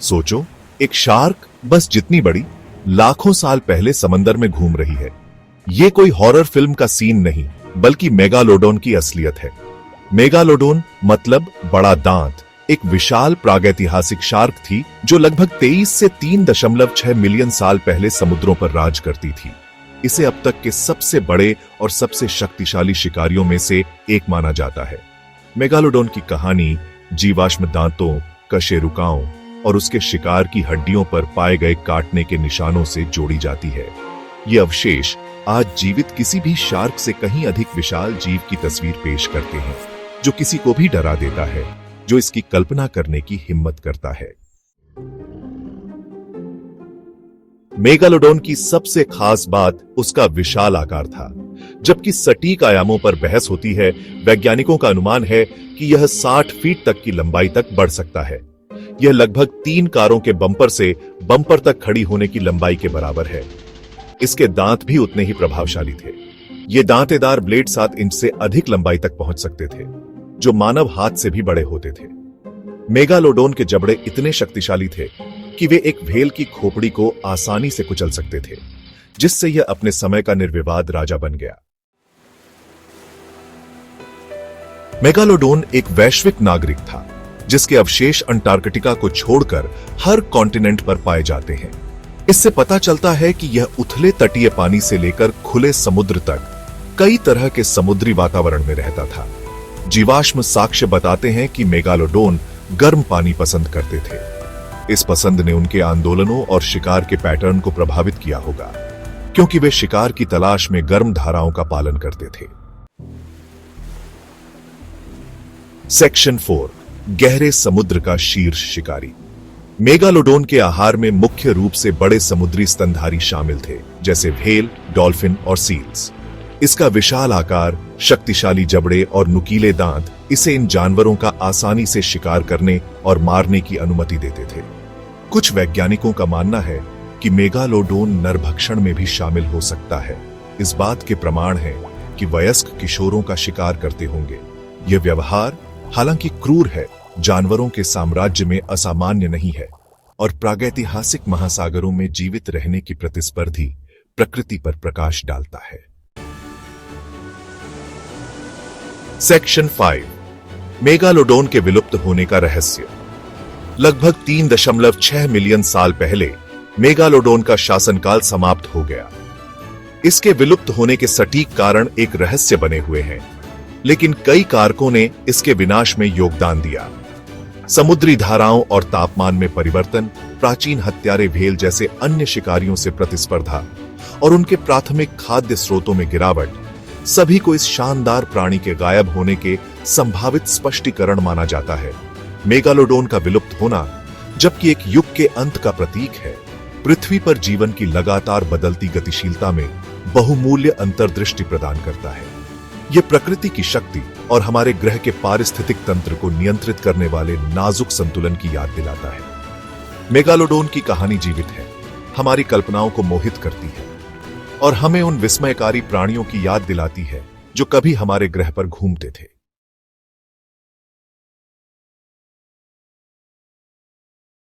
सोचो, एक शार्क बस जितनी बड़ी लाखों साल पहले समंदर में घूम रही है। ये कोई हॉरर फिल्म का सीन नहीं, बल्कि मेगालोडोन की असलियत है। मेगालोडोन मतलब बड़ा दांत एक विशाल प्रागैतिहासिक शार्क थी जो लगभग 23 से 3.6 मिलियन साल पहले समुद्रों पर राज करती थी। इसे अब तक के सबसे बड़े और सबसे शक्तिशाली शिकारियों में से एक माना जाता है। मेगालोडोन की कहानी जीवाश्म दांतों, कशेरुकाओं और उसके शिकार की हड्डियों पर पाए गए काटने के निशानों से जोड़ी जाती है। ये अवशेष आज जीवित किसी भी शार्क से कहीं अधिक विशाल जीव की तस्वीर पेश करते हैं, जो किसी को भी डरा देता है जो इसकी कल्पना करने की हिम्मत करता है। मेगालोडोन की सबसे खास बात उसका विशाल आकार था। जबकि सटीक आयामों पर बहस होती है, वैज्ञानिकों का अनुमान है कि यह 60 फीट तक की लंबाई तक बढ़ सकता है। यह लगभग 3 कारों के बम्पर से बम्पर तक खड़ी होने की लंबाई के बराबर है। इसके दांत भी उतने ही प्रभावशाली थे। ये दांतेदार ब्लेड 7 इंच से अधिक लंबाई तक पहुंच सकते थे, जो मानव हाथ से भी बड़े होते थे। मेगालोडोन के जबड़े इतने शक्तिशाली थे कि वे एक व्हेल की खोपड़ी को आसानी से कुचल सकते थे, जिससे यह अपने समय का निर्विवाद राजा बन गया। मेगालोडोन एक वैश्विक नागरिक था, जिसके अवशेष अंटार्कटिका को छोड़कर हर कॉन्टिनेंट पर पाए जाते हैं। इससे पता चलता है कि यह उथले तटीय पानी से लेकर खुले समुद्र तक कई तरह के समुद्री वातावरण में रहता था। जीवाश्म साक्ष्य बताते हैं कि मेगालोडोन गर्म पानी पसंद करते थे। इस पसंद ने उनके आंदोलनों और शिकार के पैटर्न को प्रभावित किया होगा, क्योंकि वे शिकार की तलाश में गर्म धाराओं का पालन करते थे। सेक्शन 4, गहरे समुद्र का शीर्ष शिकारी। मेगालोडोन के आहार में मुख्य रूप से बड़े समुद्री स्तनधारी शामिल थे, जैसे व्हेल, डॉल्फिन और सील्स। इसका विशाल आकार, शक्तिशाली जबड़े और नुकीले दांत इसे इन जानवरों का आसानी से शिकार करने और मारने की अनुमति देते थे। कुछ वैज्ञानिकों का मानना है कि मेगालोडोन नरभक्षण में भी शामिल हो सकता है। इस बात के प्रमाण हैं कि वयस्क किशोरों का शिकार करते होंगे। यह व्यवहार हालांकि क्रूर है, जानवरों के साम्राज्य में असामान्य नहीं है और प्रागैतिहासिक महासागरों में जीवित रहने की प्रतिस्पर्धी प्रकृति पर प्रकाश डालता है। सेक्शन 5, मेगालोडोन के विलुप्त होने का रहस्य। लगभग 3.6 मिलियन साल पहले मेगालोडोन का शासनकाल समाप्त हो गया। इसके विलुप्त होने के सटीक कारण एक रहस्य बने हुए हैं, लेकिन कई कारकों ने इसके विनाश में योगदान दिया। समुद्री धाराओं और तापमान में परिवर्तन, प्राचीन हत्यारे व्हेल जैसे अन्य शिकारियों से प्रतिस्पर्धा और उनके प्राथमिक खाद्य स्रोतों में गिरावट सभी को इस शानदार प्राणी के गायब होने के संभावित स्पष्टीकरण माना जाता है। मेगालोडोन का विलुप्त होना, जबकि एक युग के अंत का प्रतीक है, पृथ्वी पर जीवन की लगातार बदलती गतिशीलता में बहुमूल्य अंतर्दृष्टि प्रदान करता है। यह प्रकृति की शक्ति और हमारे ग्रह के पारिस्थितिक तंत्र को नियंत्रित करने वाले नाजुक संतुलन की याद दिलाता है। मेगालोडोन की कहानी जीवित है, हमारी कल्पनाओं को मोहित करती है और हमें उन विस्मयकारी प्राणियों की याद दिलाती है जो कभी हमारे ग्रह पर घूमते थे।